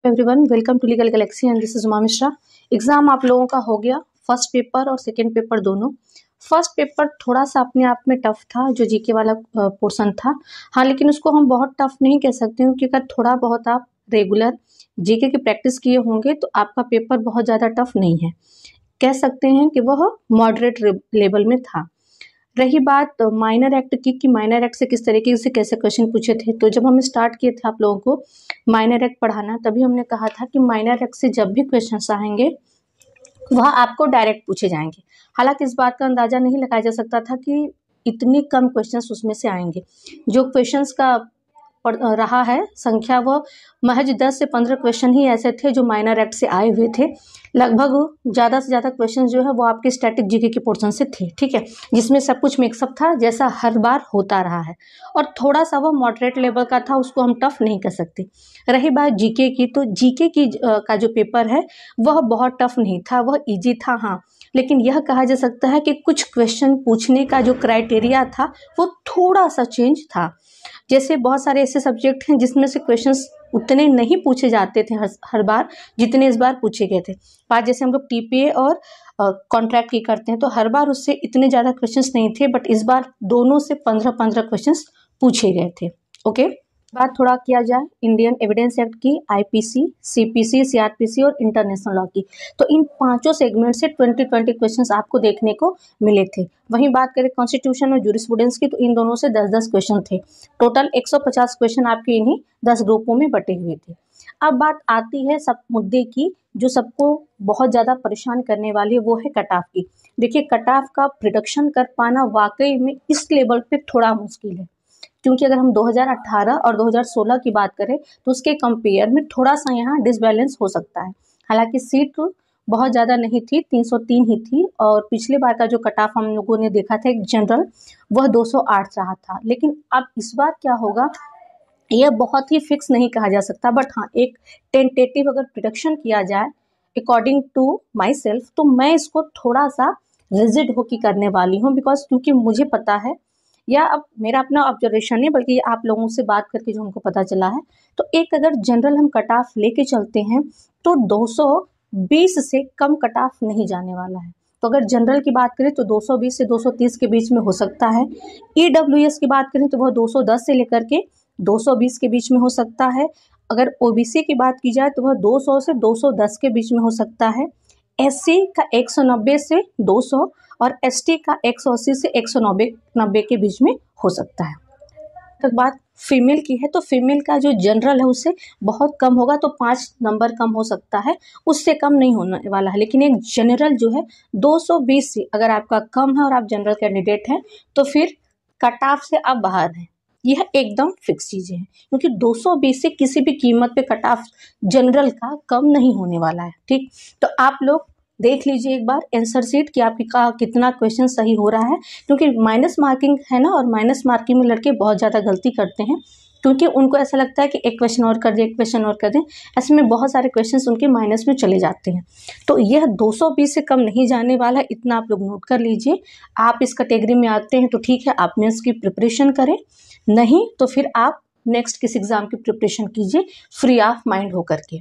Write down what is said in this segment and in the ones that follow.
Everyone, welcome to legal galaxy and this is Uma Mishra. Exam आप लोगों का हो गया, फर्स्ट पेपर और सेकंड पेपर दोनों। फर्स्ट पेपर थोड़ा सा अपने आप में टफ था, जो जीके वाला पोर्शन था। हाँ, लेकिन उसको हम बहुत टफ नहीं कह सकते क्योंकि अगर थोड़ा बहुत आप रेगुलर जीके की प्रैक्टिस किए होंगे तो आपका पेपर बहुत ज़्यादा टफ नहीं है। कह सकते हैं कि वह मॉडरेट लेवल में था। रही बात माइनर एक्ट की कि माइनर एक्ट से किस तरीके से कैसे क्वेश्चन पूछे थे, तो जब हम स्टार्ट किए थे आप लोगों को माइनर एक्ट पढ़ाना, तभी हमने कहा था कि माइनर एक्ट से जब भी क्वेश्चन आएंगे वह आपको डायरेक्ट पूछे जाएंगे। हालांकि इस बात का अंदाजा नहीं लगाया जा सकता था कि इतनी कम क्वेश्चंस उसमें से आएंगे। जो क्वेश्चंस का रहा है संख्या, वह महज 10 से 15 क्वेश्चन ही ऐसे थे जो माइनर एक्ट से आए हुए थे। लगभग ज़्यादा से ज़्यादा क्वेश्चन जो है वो आपके स्टैटिक जीके के पोर्शन से थे, ठीक है, जिसमें सब कुछ मिक्सअप था जैसा हर बार होता रहा है, और थोड़ा सा वो मॉडरेट लेवल का था, उसको हम टफ नहीं कर सकते। रही बात जीके की, तो जीके की का जो पेपर है वह बहुत टफ नहीं था, वह ईजी था। हाँ, लेकिन यह कहा जा सकता है कि कुछ क्वेश्चन पूछने का जो क्राइटेरिया था वो थोड़ा सा चेंज था। जैसे बहुत सारे ऐसे सब्जेक्ट हैं जिसमें से क्वेश्चंस उतने नहीं पूछे जाते थे हर बार जितने इस बार पूछे गए थे। बात जैसे हम लोग टीपीए और कॉन्ट्रैक्ट की करते हैं तो हर बार उससे इतने ज़्यादा क्वेश्चंस नहीं थे, बट इस बार दोनों से 15-15 क्वेश्चंस पूछे गए थे। ओके, बात थोड़ा किया जाए इंडियन एविडेंस एक्ट की, आईपीसी, सीपीसी, सीआरपीसी और इंटरनेशनल लॉ की, तो इन पांचों सेगमेंट से 20-20 क्वेश्चंस आपको देखने को मिले थे। वहीं बात करें कॉन्स्टिट्यूशन और जूरिस्प्रूडेंस की, तो इन दोनों से 10-10 क्वेश्चन थे। टोटल 150 क्वेश्चन आपके इन्हीं 10 ग्रुपों में बटे हुए थे। अब बात आती है सब मुद्दे की जो सबको बहुत ज़्यादा परेशान करने वाली है, वो है कट ऑफ की। देखिए, कट ऑफ का प्रिडिक्शन कर पाना वाकई में इस लेवल पे थोड़ा मुश्किल है, क्योंकि अगर हम 2018 और 2016 की बात करें तो उसके कंपेयर में थोड़ा सा यहाँ डिसबैलेंस हो सकता है। हालांकि सीट बहुत ज़्यादा नहीं थी, 303 ही थी, और पिछले बार का जो कट ऑफ हम लोगों ने देखा था एक जनरल, वह 208 रहा था। लेकिन अब इस बार क्या होगा यह बहुत ही फिक्स नहीं कहा जा सकता, बट हाँ, एक टेंटेटिव अगर प्रिडिक्शन किया जाए अकॉर्डिंग टू माई सेल्फ, तो मैं इसको थोड़ा सा रिजिड होकर करने वाली हूँ, बिकॉज क्योंकि मुझे पता है, या अब मेरा अपना ऑब्जर्वेशन नहीं बल्कि आप लोगों से बात करके जो हमको पता चला है, तो एक अगर जनरल हम कट ऑफ लेके चलते हैं तो 220 से कम कट ऑफ नहीं जाने वाला है। तो अगर जनरल की बात करें तो 220 से 230 के बीच में हो सकता है। ईडब्ल्यूएस की बात करें तो वह 210 से लेकर के 220 के बीच में हो सकता है। अगर ओबीसी की बात की जाए तो वह 200 से 210 के बीच में हो सकता है। एससी का 190 से 200 और एसटी का 180 से 190 के बीच में हो सकता है। तो बात फीमेल की है, तो फीमेल का जो जनरल है उससे बहुत कम होगा, तो 5 नंबर कम हो सकता है, उससे कम नहीं होने वाला है। लेकिन एक जनरल जो है 220 से अगर आपका कम है और आप जनरल कैंडिडेट हैं तो फिर कट ऑफ से आप बाहर हैं, यह एकदम फिक्स चीज़ें हैं, क्योंकि 220 से किसी भी कीमत पे कट ऑफ जनरल का कम नहीं होने वाला है। ठीक, तो आप लोग देख लीजिए एक बार आंसर शीट कि आपका कितना क्वेश्चन सही हो रहा है, क्योंकि माइनस मार्किंग है ना, और माइनस मार्किंग में लड़के बहुत ज़्यादा गलती करते हैं, क्योंकि उनको ऐसा लगता है कि एक क्वेश्चन और कर दें, एक क्वेश्चन और कर दें, ऐसे में बहुत सारे क्वेश्चंस उनके माइनस में चले जाते हैं। तो यह 220 से कम नहीं जाने वाला, इतना आप लोग नोट कर लीजिए। आप इस कैटेगरी में आते हैं तो ठीक है, आप मेंस की प्रिपरेशन करें, नहीं तो फिर आप नेक्स्ट किस एग्जाम की प्रिपरेशन कीजिए फ्री ऑफ माइंड होकर के।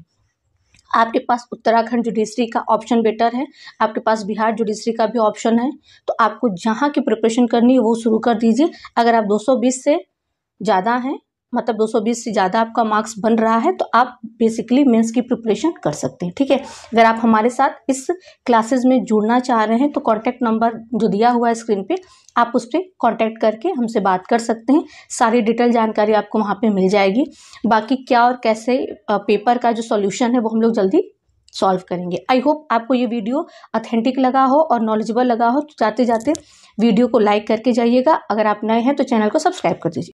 आपके पास उत्तराखंड जुडिशरी का ऑप्शन बेटर है, आपके पास बिहार जुडिशरी का भी ऑप्शन है, तो आपको जहाँ की प्रिपरेशन करनी है वो शुरू कर दीजिए। अगर आप 220 से ज़्यादा हैं, मतलब 220 से ज़्यादा आपका मार्क्स बन रहा है, तो आप बेसिकली मेंस की प्रिपरेशन कर सकते हैं। ठीक है, अगर आप हमारे साथ इस क्लासेस में जुड़ना चाह रहे हैं तो कॉन्टैक्ट नंबर जो दिया हुआ है स्क्रीन पे, आप उस पर कॉन्टैक्ट करके हमसे बात कर सकते हैं। सारी डिटेल जानकारी आपको वहाँ पे मिल जाएगी। बाकी क्या और कैसे पेपर का जो सॉल्यूशन है वो हम लोग जल्दी सॉल्व करेंगे। आई होप आपको ये वीडियो ऑथेंटिक लगा हो और नॉलेजेबल लगा हो, तो जाते जाते वीडियो को लाइक करके जाइएगा। अगर आप नए हैं तो चैनल को सब्सक्राइब कर दीजिए।